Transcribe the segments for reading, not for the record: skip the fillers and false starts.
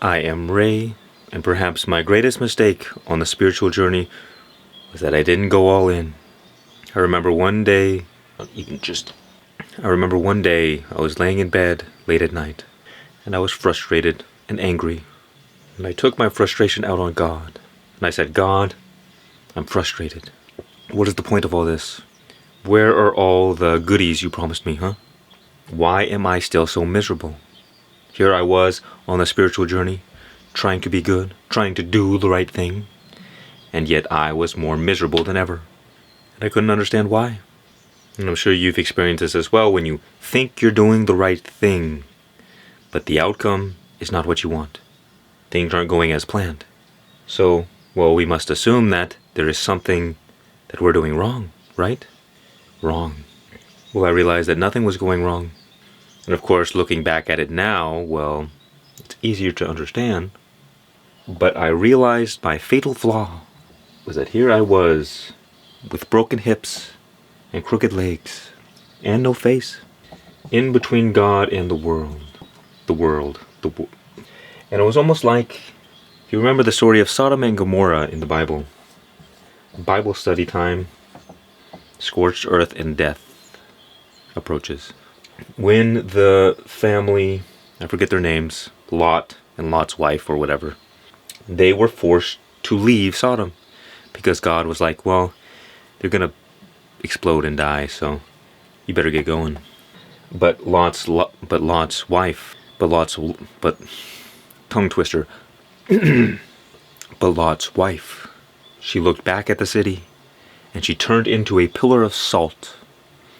I am Ray, and perhaps my greatest mistake on the spiritual journey was that I didn't go all in. I remember one day I was laying in bed late at night, and I was frustrated and angry, and I took my frustration out on God, and I said, God, I'm frustrated. What is the point of all this? Where are all the goodies you promised me, huh? Why am I still so miserable? Here I was on the spiritual journey, trying to be good, trying to do the right thing, and yet I was more miserable than ever. And I couldn't understand why. And I'm sure you've experienced this as well when you think you're doing the right thing, but the outcome is not what you want. Things aren't going as planned. So, we must assume that there is something that we're doing wrong, right? Wrong. Well, I realized that nothing was going wrong. And of course, looking back at it now, it's easier to understand. But I realized my fatal flaw was that here I was, with broken hips and crooked legs and no face, in between God and the world. And it was almost like, if you remember the story of Sodom and Gomorrah in the Bible study time, scorched earth and death approaches. When the family, I forget their names, Lot and Lot's wife or whatever, they were forced to leave Sodom because God was like, they're gonna explode and die, so you better get going. But Lot's tongue twister. But Lot's wife, she looked back at the city and she turned into a pillar of salt.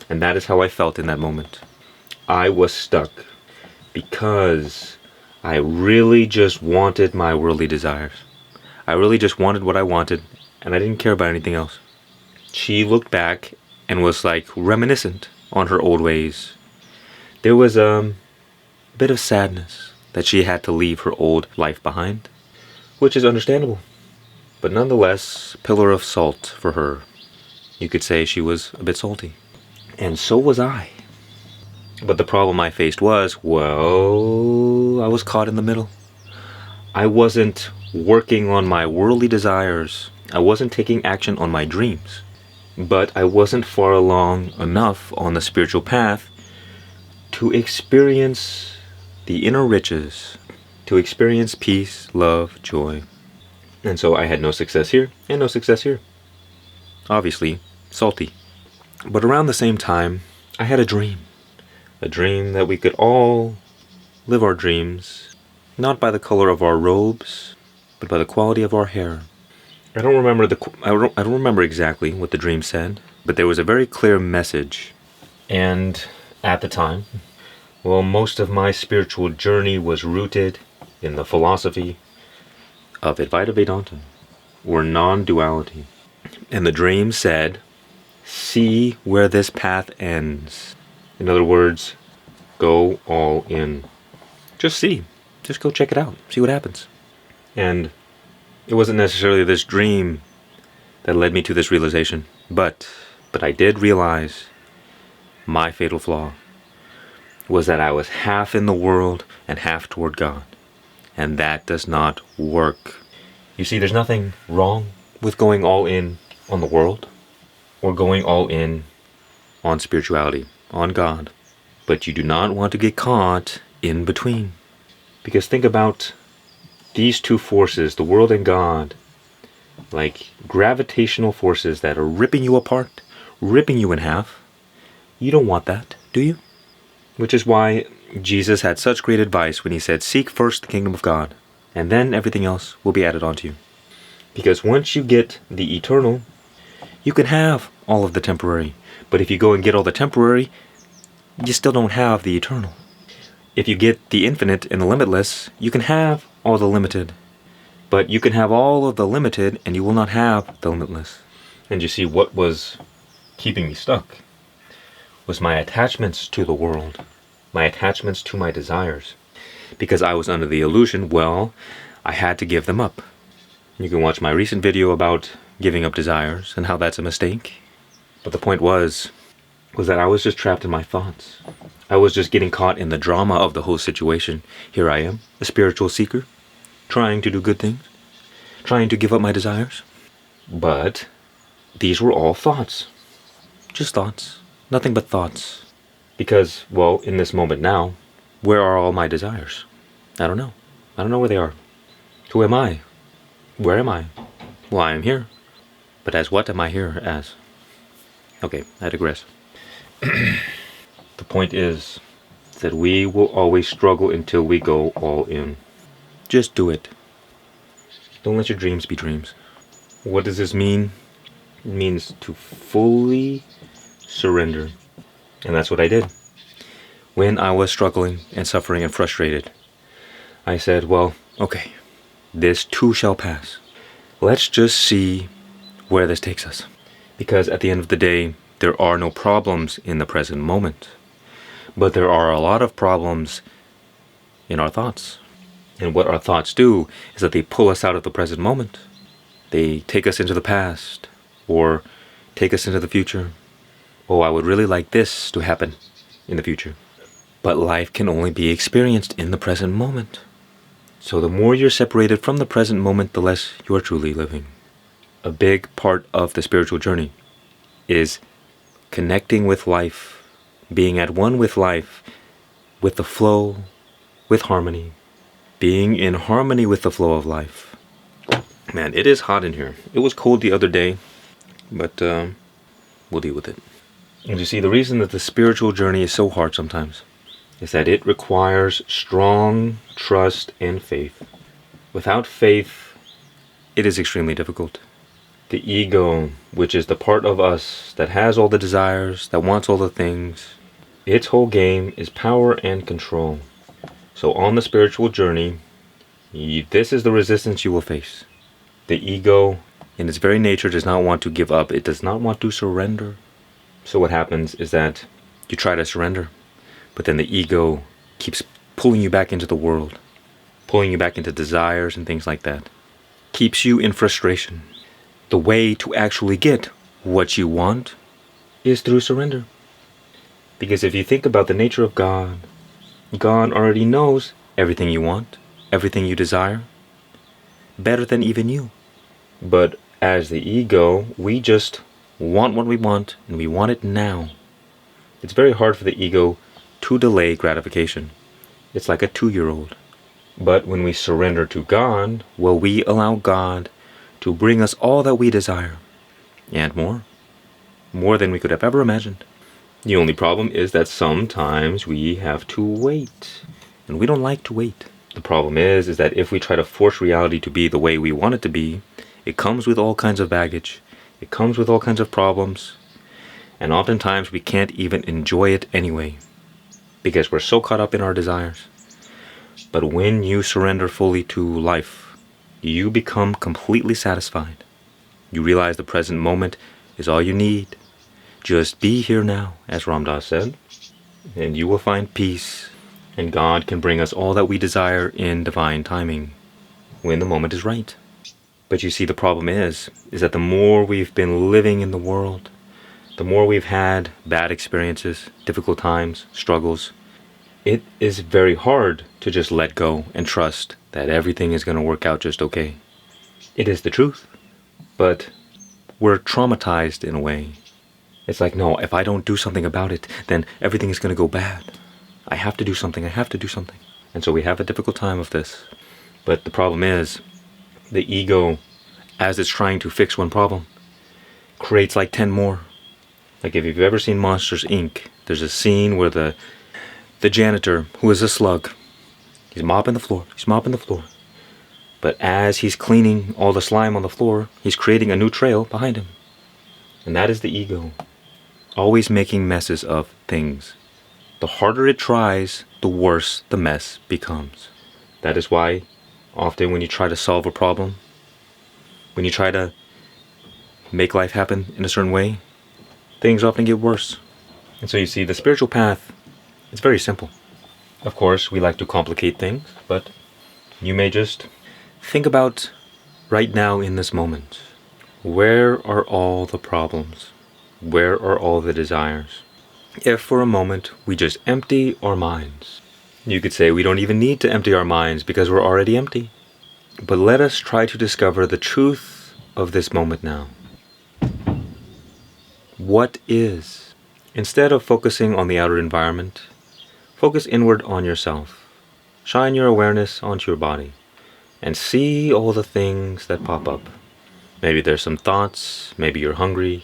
And that is how I felt in that moment. I was stuck because I really just wanted my worldly desires. I really just wanted what I wanted, and I didn't care about anything else. She looked back and was like reminiscent on her old ways. There was a bit of sadness that she had to leave her old life behind, which is understandable. But nonetheless, pillar of salt for her. You could say she was a bit salty. And so was I. But the problem I faced was, I was caught in the middle. I wasn't working on my worldly desires. I wasn't taking action on my dreams. But I wasn't far along enough on the spiritual path to experience the inner riches, to experience peace, love, joy. And so I had no success here and no success here. Obviously, salty. But around the same time, I had a dream that we could all live our dreams, not by the color of our robes, but by the quality of our hair. I don't remember exactly what the dream said, but there was a very clear message. And at the time, most of my spiritual journey was rooted in the philosophy of Advaita Vedanta, or non-duality. And the dream said, see where this path ends. In other words, go all in. Just see. Just go check it out. See what happens. And it wasn't necessarily this dream that led me to this realization, but I did realize my fatal flaw was that I was half in the world and half toward God. And that does not work. You see, there's nothing wrong with going all in on the world or going all in on spirituality, on God. But you do not want to get caught in between. Because think about these two forces, the world and God, like gravitational forces that are ripping you apart, ripping you in half. You don't want that, do you? Which is why Jesus had such great advice when he said, seek first the kingdom of God, and then everything else will be added onto you. Because once you get the eternal, you can have all of the temporary. But if you go and get all the temporary, you still don't have the eternal. If you get the infinite and the limitless, you can have all the limited. But you can have all of the limited and you will not have the limitless. And you see, what was keeping me stuck was my attachments to the world, my attachments to my desires. Because I was under the illusion, I had to give them up. You can watch my recent video about giving up desires and how that's a mistake. But the point was that I was just trapped in my thoughts. I was just getting caught in the drama of the whole situation. Here I am, a spiritual seeker, trying to do good things, trying to give up my desires. But these were all thoughts. Just thoughts. Nothing but thoughts. Because, well, in this moment now, where are all my desires? I don't know. I don't know where they are. Who am I? Where am I? Well, I am here. But as what am I here as? Okay, I digress. The point is that we will always struggle until we go all in. Just do it. Don't let your dreams be dreams. What does this mean? It means to fully surrender. And that's what I did. When I was struggling and suffering and frustrated, I said, well, okay, this too shall pass. Let's just see where this takes us. Because at the end of the day, there are no problems in the present moment. But there are a lot of problems in our thoughts. And what our thoughts do is that they pull us out of the present moment. They take us into the past or take us into the future. Oh, I would really like this to happen in the future. But life can only be experienced in the present moment. So the more you're separated from the present moment, the less you're truly living. A big part of the spiritual journey is connecting with life, being at one with life, with the flow, with harmony, being in harmony with the flow of life. Man, it is hot in here. It was cold the other day, but we'll deal with it. And you see, the reason that the spiritual journey is so hard sometimes is that it requires strong trust and faith. Without faith, it is extremely difficult. The ego, which is the part of us that has all the desires, that wants all the things, its whole game is power and control. So on the spiritual journey, this is the resistance you will face. The ego, in its very nature, does not want to give up. It does not want to surrender. So what happens is that you try to surrender, but then the ego keeps pulling you back into the world, pulling you back into desires and things like that. Keeps you in frustration. The way to actually get what you want is through surrender. Because if you think about the nature of God, God already knows everything you want, everything you desire, better than even you. But as the ego, we just want what we want, and we want it now. It's very hard for the ego to delay gratification. It's like a 2-year-old. But when we surrender to God, well, we allow God to bring us all that we desire, and more. More than we could have ever imagined. The only problem is that sometimes we have to wait, and we don't like to wait. The problem is that if we try to force reality to be the way we want it to be, it comes with all kinds of baggage. It comes with all kinds of problems. And oftentimes we can't even enjoy it anyway, because we're so caught up in our desires. But when you surrender fully to life, you become completely satisfied. You realize the present moment is all you need. Just be here now, as Ram Dass said, and you will find peace, and God can bring us all that we desire in divine timing, when the moment is right. But you see, the problem is that the more we've been living in the world, the more we've had bad experiences, difficult times, struggles, it is very hard to just let go and trust that everything is going to work out just okay. It is the truth, but we're traumatized in a way. It's like, no, if I don't do something about it, then everything is going to go bad. I have to do something, I have to do something. And so we have a difficult time of this. But the problem is, the ego, as it's trying to fix one problem, creates like 10 more. Like if you've ever seen Monsters, Inc., there's a scene where the janitor, who is a slug, he's mopping the floor. But as he's cleaning all the slime on the floor, he's creating a new trail behind him. And that is the ego. Always making messes of things. The harder it tries, the worse the mess becomes. That is why often when you try to solve a problem, when you try to make life happen in a certain way, things often get worse. And so you see, the spiritual path, it's very simple. Of course, we like to complicate things, but you may just think about right now in this moment. Where are all the problems? Where are all the desires? If for a moment we just empty our minds, you could say we don't even need to empty our minds because we're already empty. But let us try to discover the truth of this moment now. What is? Instead of focusing on the outer environment, focus inward on yourself. Shine your awareness onto your body and see all the things that pop up. Maybe there's some thoughts, maybe you're hungry,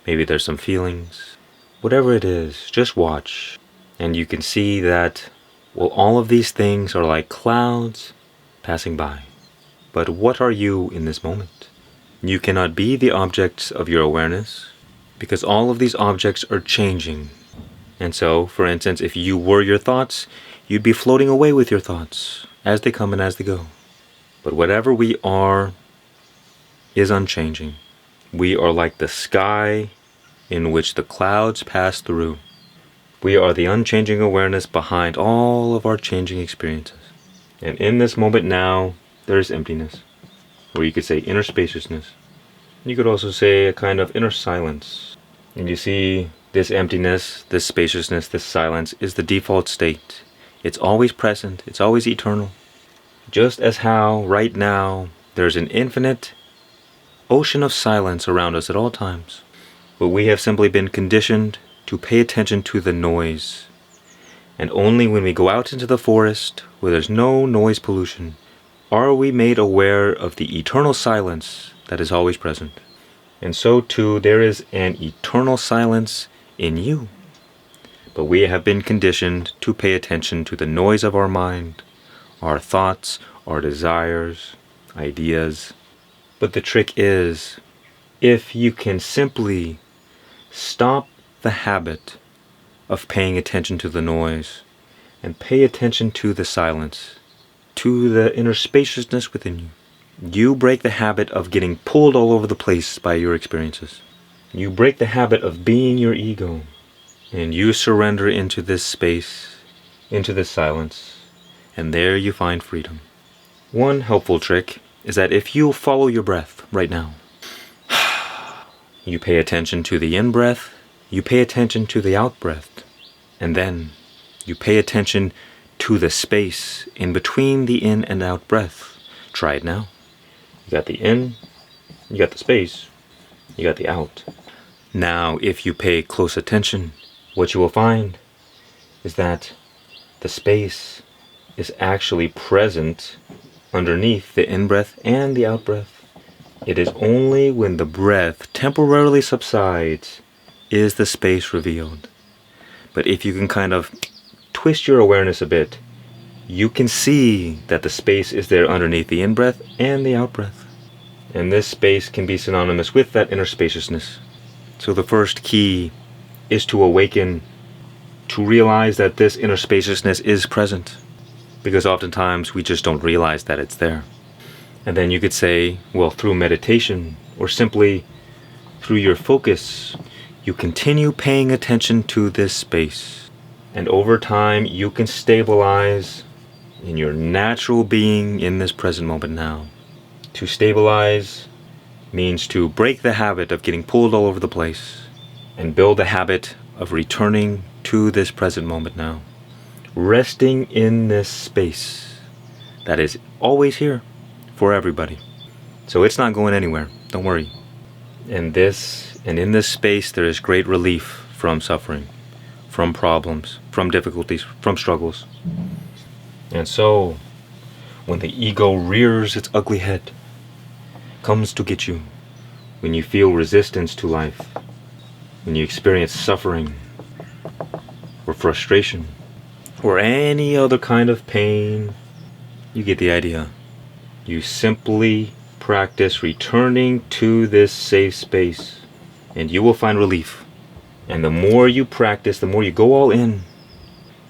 maybe there's some feelings. Whatever it is, just watch. And you can see that, well, all of these things are like clouds passing by. But what are you in this moment? You cannot be the objects of your awareness because all of these objects are changing. And so, for instance, if you were your thoughts, you'd be floating away with your thoughts as they come and as they go. But whatever we are is unchanging. We are like the sky in which the clouds pass through. We are the unchanging awareness behind all of our changing experiences. And in this moment now, there is emptiness, or you could say inner spaciousness. You could also say a kind of inner silence. And you see, this emptiness, this spaciousness, this silence is the default state. It's always present, it's always eternal. Just as how, right now, there's an infinite ocean of silence around us at all times. But we have simply been conditioned to pay attention to the noise. And only when we go out into the forest, where there's no noise pollution, are we made aware of the eternal silence that is always present. And so too, there is an eternal silence in you. But we have been conditioned to pay attention to the noise of our mind, our thoughts, our desires, ideas. But the trick is, if you can simply stop the habit of paying attention to the noise and pay attention to the silence, to the inner spaciousness within you, you break the habit of getting pulled all over the place by your experiences. You break the habit of being your ego, and you surrender into this space, into this silence, and there you find freedom. One helpful trick is that if you follow your breath right now, you pay attention to the in-breath, you pay attention to the out-breath, and then you pay attention to the space in between the in and out breath. Try it now. You got the in, you got the space, you got the out. Now, if you pay close attention, what you will find is that the space is actually present underneath the in-breath and the out-breath. It is only when the breath temporarily subsides is the space revealed. But if you can kind of twist your awareness a bit, you can see that the space is there underneath the in-breath and the out-breath. And this space can be synonymous with that inner spaciousness. So the first key is to awaken, to realize that this inner spaciousness is present. Because oftentimes we just don't realize that it's there. And then you could say, well, through meditation or simply through your focus, you continue paying attention to this space. And over time, you can stabilize in your natural being in this present moment now. To stabilize means to break the habit of getting pulled all over the place and build the habit of returning to this present moment now. Resting in this space that is always here for everybody. So it's not going anywhere. Don't worry. And in this space, there is great relief from suffering, from problems, from difficulties, from struggles. And so, when the ego rears its ugly head, comes to get you, when you feel resistance to life, when you experience suffering or frustration or any other kind of pain, you get the idea. You simply practice returning to this safe space and you will find relief. And the more you practice, the more you go all in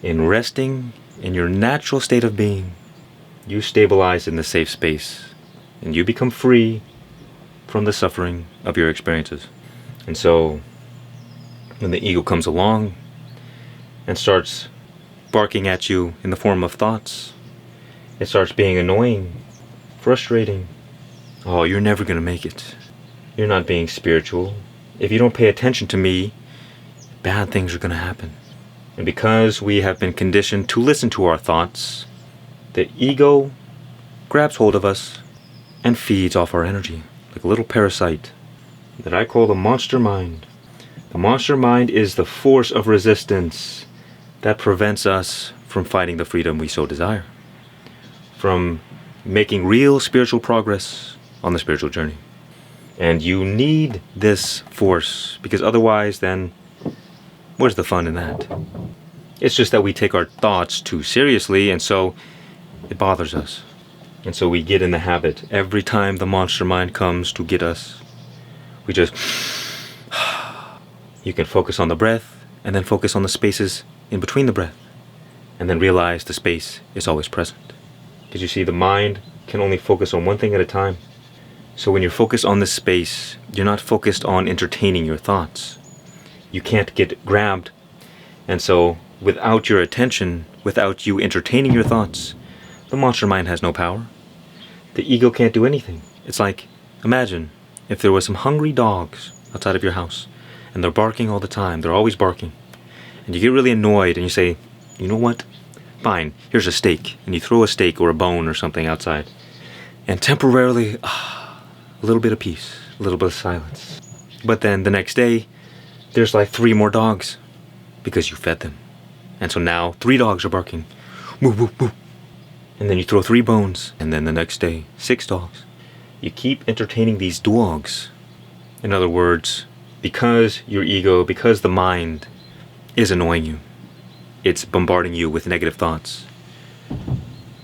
resting in your natural state of being, you stabilize in the safe space and you become free from the suffering of your experiences. And so when the ego comes along and starts barking at you in the form of thoughts, it starts being annoying, frustrating. Oh, you're never going to make it. You're not being spiritual. If you don't pay attention to me, bad things are going to happen. And because we have been conditioned to listen to our thoughts, the ego grabs hold of us and feeds off our energy like a little parasite that I call the monster mind. The monster mind is the force of resistance that prevents us from finding the freedom we so desire, from making real spiritual progress on the spiritual journey. And you need this force, because otherwise then, where's the fun in that? It's just that we take our thoughts too seriously, and so it bothers us. And so we get in the habit, every time the monster mind comes to get us, we just, you can focus on the breath, and then focus on the spaces in between the breath, and then realize the space is always present. Because you see, the mind can only focus on one thing at a time. So when you're focused on this space, you're not focused on entertaining your thoughts. You can't get grabbed. And so without your attention, without you entertaining your thoughts, the monster mind has no power. The ego can't do anything. It's like, imagine if there was some hungry dogs outside of your house, and they're barking all the time. They're always barking. And you get really annoyed and you say, you know what? Fine, here's a steak. And you throw a steak or a bone or something outside. And temporarily, a little bit of peace, a little bit of silence. But then the next day, there's like 3 more dogs because you fed them. And so now 3 dogs are barking. Woo, woo, woo. And then you throw 3 bones. And then the next day, 6 dogs. You keep entertaining these dogs. In other words, because your ego, because the mind is annoying you, it's bombarding you with negative thoughts,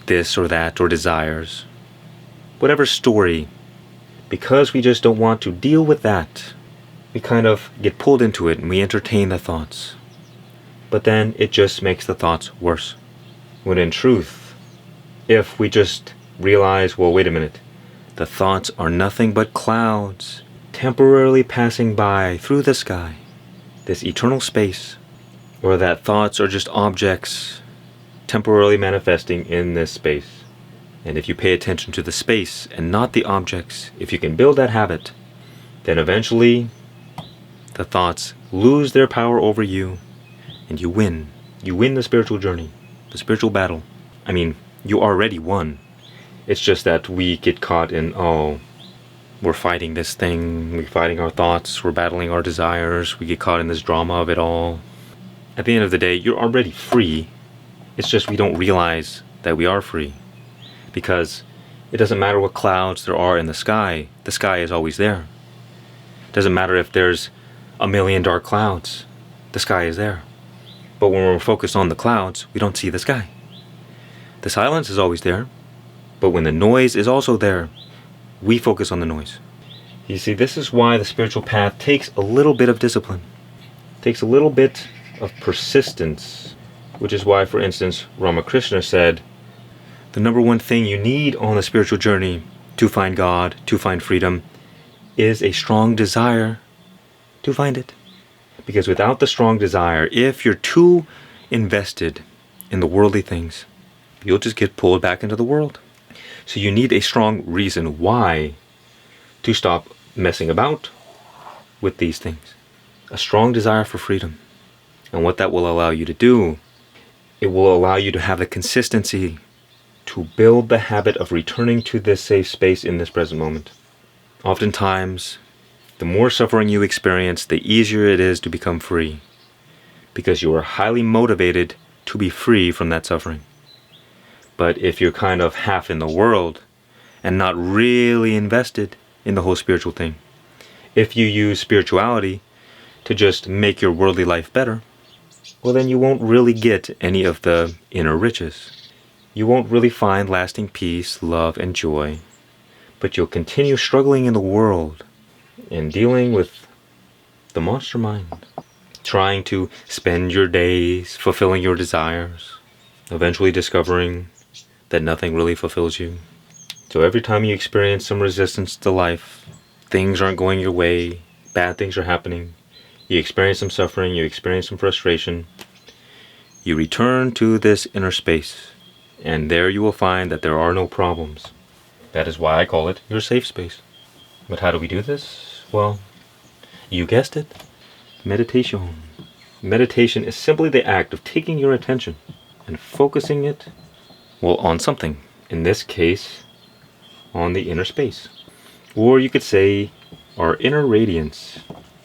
this or that, or desires, whatever story, because we just don't want to deal with that, we kind of get pulled into it and we entertain the thoughts. But then it just makes the thoughts worse. When in truth, if we just realize, well, wait a minute, the thoughts are nothing but clouds temporarily passing by through the sky, this eternal space, or that thoughts are just objects temporarily manifesting in this space. And if you pay attention to the space and not the objects, if you can build that habit, then eventually the thoughts lose their power over you and you win. You win the spiritual journey, the spiritual battle. I mean, you already won. It's just that we get caught in, we're fighting this thing, we're fighting our thoughts, we're battling our desires, we get caught in this drama of it all. At the end of the day, you're already free. It's just we don't realize that we are free. Because it doesn't matter what clouds there are in the sky is always there. It doesn't matter if there's 1,000,000 dark clouds, the sky is there. But when we're focused on the clouds, we don't see the sky. The silence is always there, but when the noise is also there, we focus on the noise. You see, this is why the spiritual path takes a little bit of discipline. It takes a little bit of persistence, which is why, for instance, Ramakrishna said, the number one thing you need on the spiritual journey to find God, to find freedom, is a strong desire to find it. Because without the strong desire, if you're too invested in the worldly things, you'll just get pulled back into the world. So you need a strong reason why to stop messing about with these things. A strong desire for freedom. And what that will allow you to do, it will allow you to have the consistency to build the habit of returning to this safe space in this present moment. Oftentimes, the more suffering you experience, the easier it is to become free, because you are highly motivated to be free from that suffering. But if you're kind of half in the world and not really invested in the whole spiritual thing, if you use spirituality to just make your worldly life better, well, then you won't really get any of the inner riches. You won't really find lasting peace, love, and joy. But you'll continue struggling in the world and dealing with the monster mind, trying to spend your days fulfilling your desires, eventually discovering that nothing really fulfills you. So every time you experience some resistance to life, things aren't going your way, bad things are happening, you experience some suffering, you experience some frustration, you return to this inner space, and there you will find that there are no problems. That is why I call it your safe space. But how do we do this? Well, you guessed it, meditation. Meditation is simply the act of taking your attention and focusing it, well, on something. In this case, on the inner space. Or you could say our inner radiance,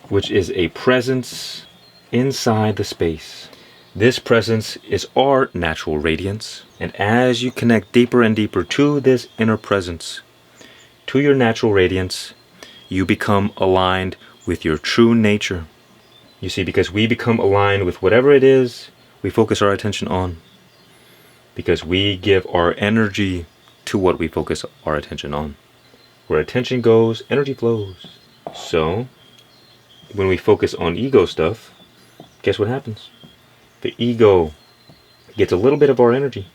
which is a presence inside the space. This presence is our natural radiance. And as you connect deeper and deeper to this inner presence, to your natural radiance, you become aligned with your true nature. You see, because we become aligned with whatever it is we focus our attention on. Because we give our energy to what we focus our attention on. Where attention goes, energy flows. So, when we focus on ego stuff, guess what happens? The ego gets a little bit of our energy.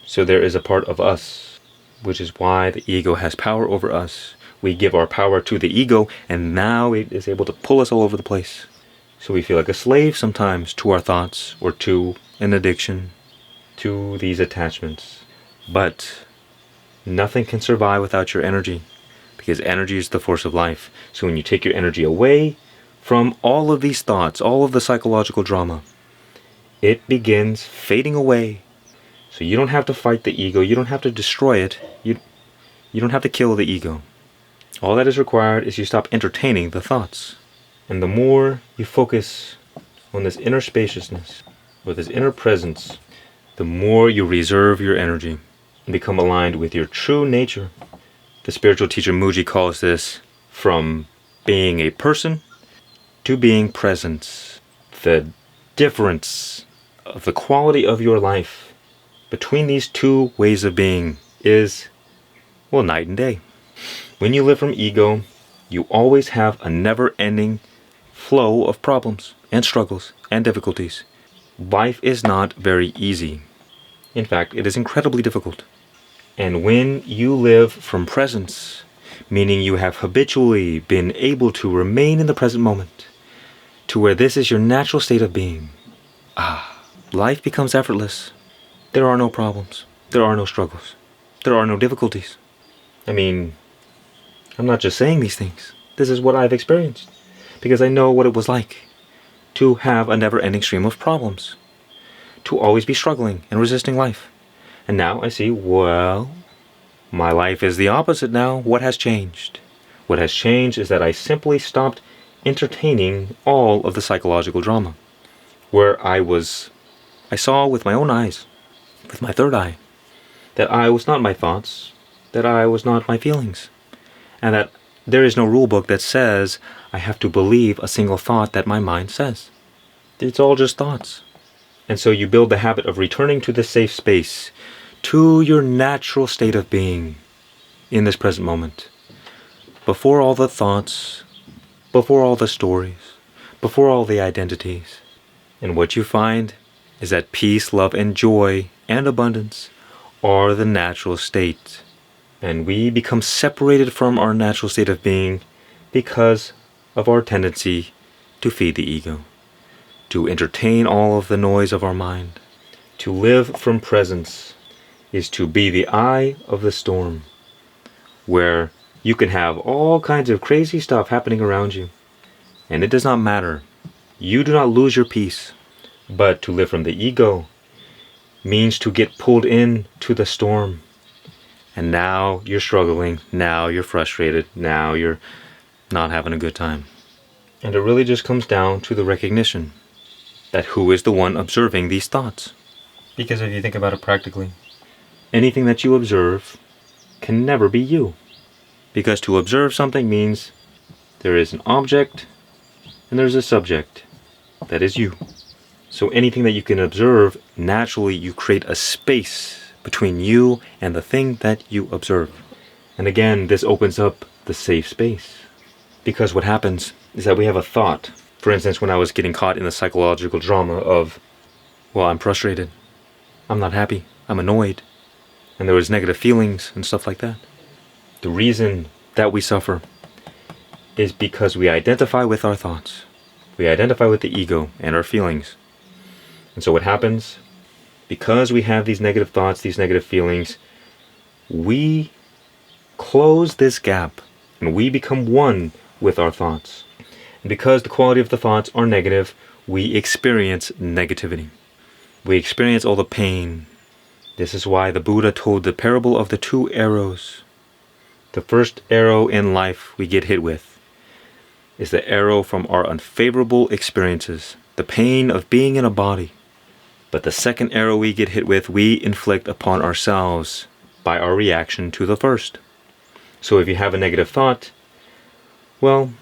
So there is a part of us, which is why the ego has power over us. We give our power to the ego, and now it is able to pull us all over the place. So we feel like a slave sometimes to our thoughts, or to an addiction, to these attachments. But nothing can survive without your energy, because energy is the force of life. So when you take your energy away from all of these thoughts, all of the psychological drama, it begins fading away. So you don't have to fight the ego. You don't have to destroy it. You don't have to kill the ego. All that is required is you stop entertaining the thoughts. And the more you focus on this inner spaciousness, or this inner presence, the more you reserve your energy and become aligned with your true nature. The spiritual teacher Muji calls this from being a person to being presence. The difference of the quality of your life between these two ways of being is, well, night and day. When you live from ego, you always have a never-ending flow of problems and struggles and difficulties. Life is not very easy. In fact, it is incredibly difficult. And when you live from presence, meaning you have habitually been able to remain in the present moment, to where this is your natural state of being, life becomes effortless. There are no problems. There are no struggles. There are no difficulties. I mean, I'm not just saying these things. This is what I've experienced. Because I know what it was like to have a never-ending stream of problems. To always be struggling and resisting life. And now I see, well, my life is the opposite now. What has changed? What has changed is that I simply stopped entertaining all of the psychological drama. Where I saw with my own eyes, with my third eye, that I was not my thoughts, that I was not my feelings, and that there is no rule book that says I have to believe a single thought that my mind says. It's all just thoughts. And so you build the habit of returning to the safe space, to your natural state of being in this present moment. Before all the thoughts, before all the stories, before all the identities. And what you find is that peace, love, and joy, and abundance are the natural state. And we become separated from our natural state of being because of our tendency to feed the ego, to entertain all of the noise of our mind. To live from presence is to be the eye of the storm, where you can have all kinds of crazy stuff happening around you, and it does not matter. You do not lose your peace. But to live from the ego means to get pulled in to the storm. And now you're struggling, now you're frustrated, now you're not having a good time. And it really just comes down to the recognition that who is the one observing these thoughts. Because if you think about it practically, anything that you observe can never be you. Because to observe something means there is an object and there's a subject. That is you. So anything that you can observe, naturally you create a space between you and the thing that you observe. And again, this opens up the safe space. Because what happens is that we have a thought. For instance, when I was getting caught in the psychological drama of, well, I'm frustrated, I'm not happy, I'm annoyed, and there was negative feelings and stuff like that. The reason that we suffer is because we identify with our thoughts. We identify with the ego and our feelings. And so what happens, because we have these negative thoughts, these negative feelings, we close this gap and we become one with our thoughts. And because the quality of the thoughts are negative, we experience negativity. We experience all the pain. This is why the Buddha told the parable of the two arrows. The first arrow in life we get hit with is the arrow from our unfavorable experiences, the pain of being in a body. But the second arrow we get hit with, we inflict upon ourselves by our reaction to the first. So if you have a negative thought, well,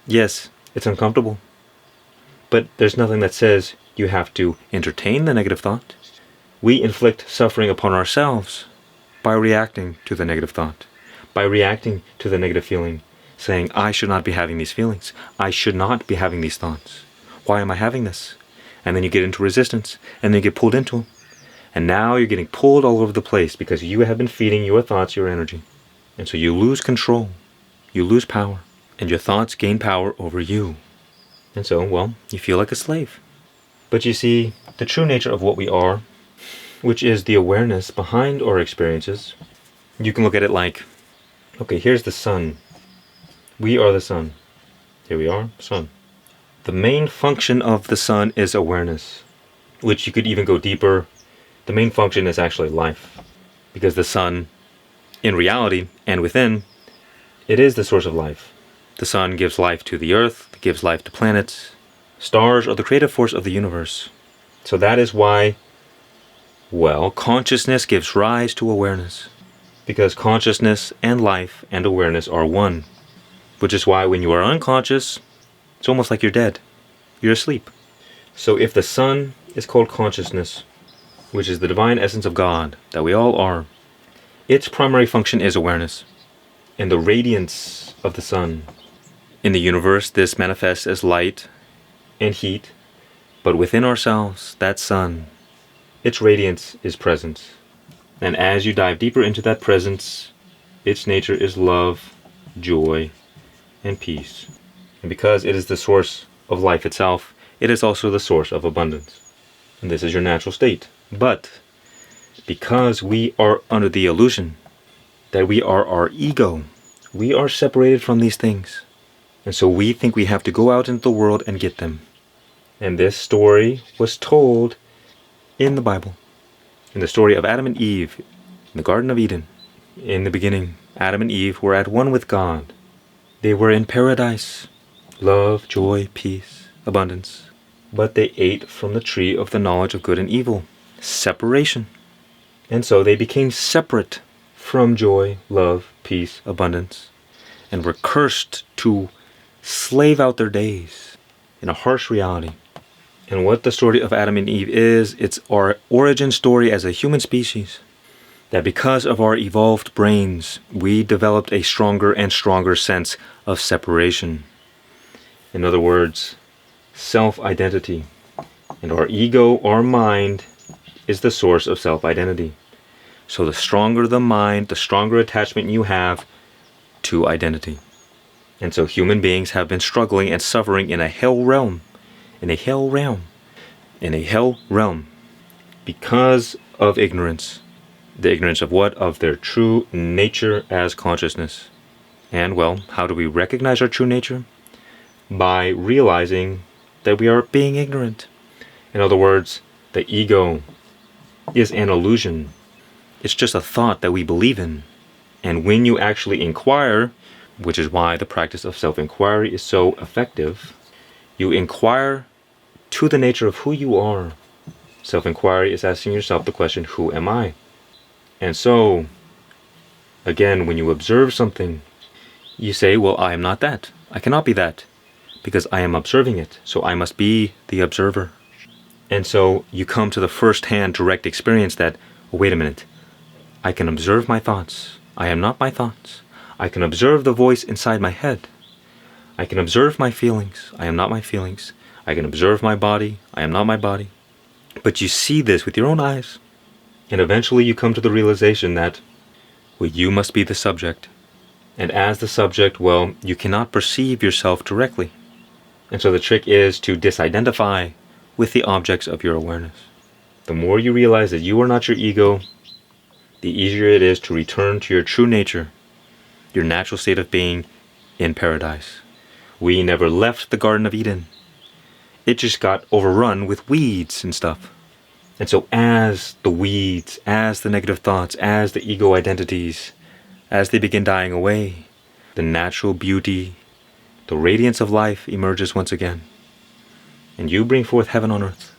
yes, it's uncomfortable. But there's nothing that says you have to entertain the negative thought. We inflict suffering upon ourselves by reacting to the negative thought, by reacting to the negative feeling, saying, I should not be having these feelings. I should not be having these thoughts. Why am I having this? And then you get into resistance, and then you get pulled into them. And now you're getting pulled all over the place because you have been feeding your thoughts your energy. And so you lose control, you lose power, and your thoughts gain power over you. And so, well, you feel like a slave. But you see, the true nature of what we are, which is the awareness behind our experiences, you can look at it like, okay, here's the sun. We are the sun. Here we are, sun. The main function of the sun is awareness, which you could even go deeper. The main function is actually life, because the sun, in reality and within, it is the source of life. The sun gives life to the earth, it gives life to planets. Stars are the creative force of the universe. So that is why, well, consciousness gives rise to awareness, because consciousness and life and awareness are one. Which is why when you are unconscious, it's almost like you're dead. You're asleep. So if the sun is called consciousness, which is the divine essence of God that we all are, its primary function is awareness and the radiance of the sun. In the universe, this manifests as light and heat, but within ourselves, that sun, its radiance is presence. And as you dive deeper into that presence, its nature is love, joy, and peace. And because it is the source of life itself, it is also the source of abundance. And this is your natural state. But because we are under the illusion that we are our ego, we are separated from these things. And so we think we have to go out into the world and get them. And this story was told in the Bible, in the story of Adam and Eve in the Garden of Eden. In the beginning, Adam and Eve were at one with God. They were in paradise, love, joy, peace, abundance. But they ate from the tree of the knowledge of good and evil, separation. And so they became separate from joy, love, peace, abundance, and were cursed to slave out their days in a harsh reality. And what the story of Adam and Eve is, it's our origin story as a human species. That because of our evolved brains, we developed a stronger and stronger sense of separation. In other words, self-identity. And our ego, our mind, is the source of self-identity. So the stronger the mind, the stronger attachment you have to identity. And so human beings have been struggling and suffering in a hell realm. In a hell realm. In a hell realm. Because of ignorance. The ignorance of what? Of their true nature as consciousness. And well, how do we recognize our true nature? By realizing that we are being ignorant. In other words, the ego is an illusion. It's just a thought that we believe in. And when you actually inquire, which is why the practice of self-inquiry is so effective, you inquire to the nature of who you are. Self-inquiry is asking yourself the question, who am I? And so, again, when you observe something, you say, well, I am not that. I cannot be that. Because I am observing it. So I must be the observer. And so you come to the first-hand direct experience that, oh, wait a minute. I can observe my thoughts. I am not my thoughts. I can observe the voice inside my head. I can observe my feelings. I am not my feelings. I can observe my body. I am not my body. But you see this with your own eyes. And eventually you come to the realization that, well, you must be the subject. And as the subject, well, you cannot perceive yourself directly. And so the trick is to disidentify with the objects of your awareness. The more you realize that you are not your ego, the easier it is to return to your true nature, your natural state of being in paradise. We never left the Garden of Eden. It just got overrun with weeds and stuff. And so as the weeds, as the negative thoughts, as the ego identities, as they begin dying away, the natural beauty, the radiance of life emerges once again. And you bring forth heaven on earth,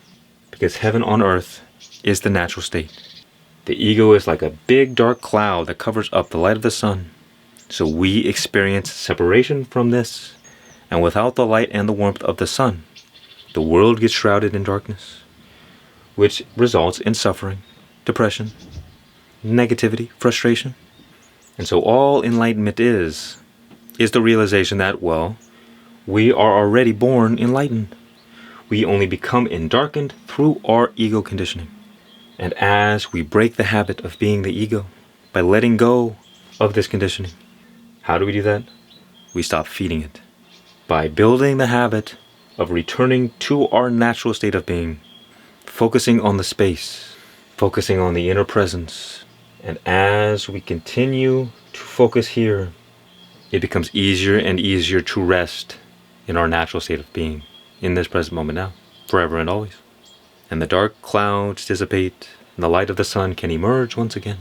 because heaven on earth is the natural state. The ego is like a big dark cloud that covers up the light of the sun. So we experience separation from this, and without the light and the warmth of the sun, the world gets shrouded in darkness, which results in suffering, depression, negativity, frustration. And so all enlightenment is the realization that, well, we are already born enlightened. We only become endarkened through our ego conditioning. And as we break the habit of being the ego, by letting go of this conditioning, how do we do that? We stop feeding it. By building the habit of returning to our natural state of being, focusing on the space, focusing on the inner presence. And as we continue to focus here, it becomes easier and easier to rest in our natural state of being, in this present moment now, forever and always. And the dark clouds dissipate, and the light of the sun can emerge once again.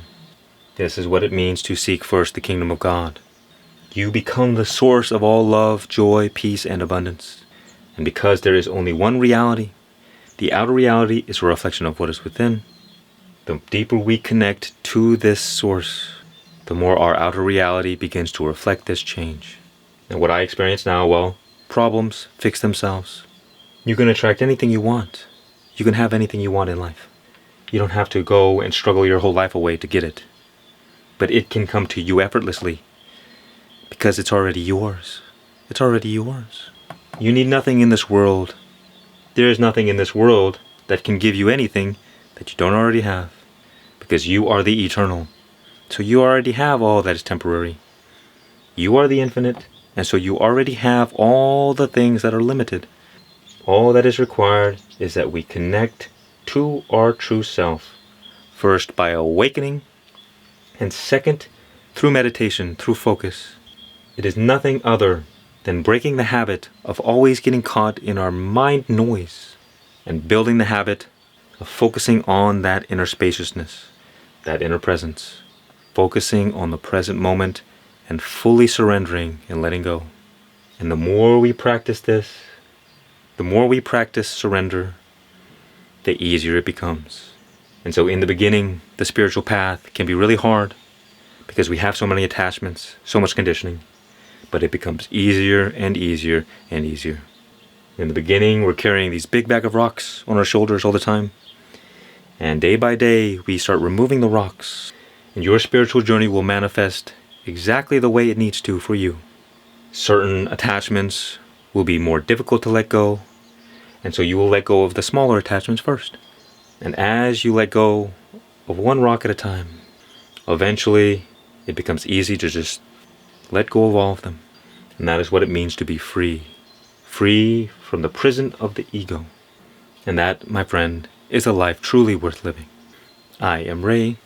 This is what it means to seek first the kingdom of God. You become the source of all love, joy, peace, and abundance. And because there is only one reality, the outer reality is a reflection of what is within. The deeper we connect to this source, the more our outer reality begins to reflect this change. And what I experience now, well, problems fix themselves. You can attract anything you want. You can have anything you want in life. You don't have to go and struggle your whole life away to get it. But it can come to you effortlessly because it's already yours. It's already yours. You need nothing in this world. There is nothing in this world that can give you anything that you don't already have, because you are the eternal. So you already have all that is temporary. You are the infinite, and so you already have all the things that are limited. All that is required is that we connect to our true self, first by awakening, and second, through meditation, through focus. It is nothing other than breaking the habit of always getting caught in our mind noise and building the habit of focusing on that inner spaciousness, that inner presence, focusing on the present moment and fully surrendering and letting go. And the more we practice this, the more we practice surrender, the easier it becomes. And so in the beginning, the spiritual path can be really hard because we have so many attachments, so much conditioning, but it becomes easier and easier and easier. In the beginning, we're carrying these big bag of rocks on our shoulders all the time. And day by day, we start removing the rocks. And your spiritual journey will manifest exactly the way it needs to for you. Certain attachments will be more difficult to let go. And so you will let go of the smaller attachments first. And as you let go of one rock at a time, eventually it becomes easy to just let go of all of them. And that is what it means to be free. Free from the prison of the ego. And that, my friend, is a life truly worth living. I am Ray.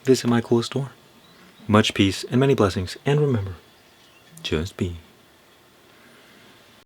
Visit my cool store. Much peace and many blessings. And remember, just be.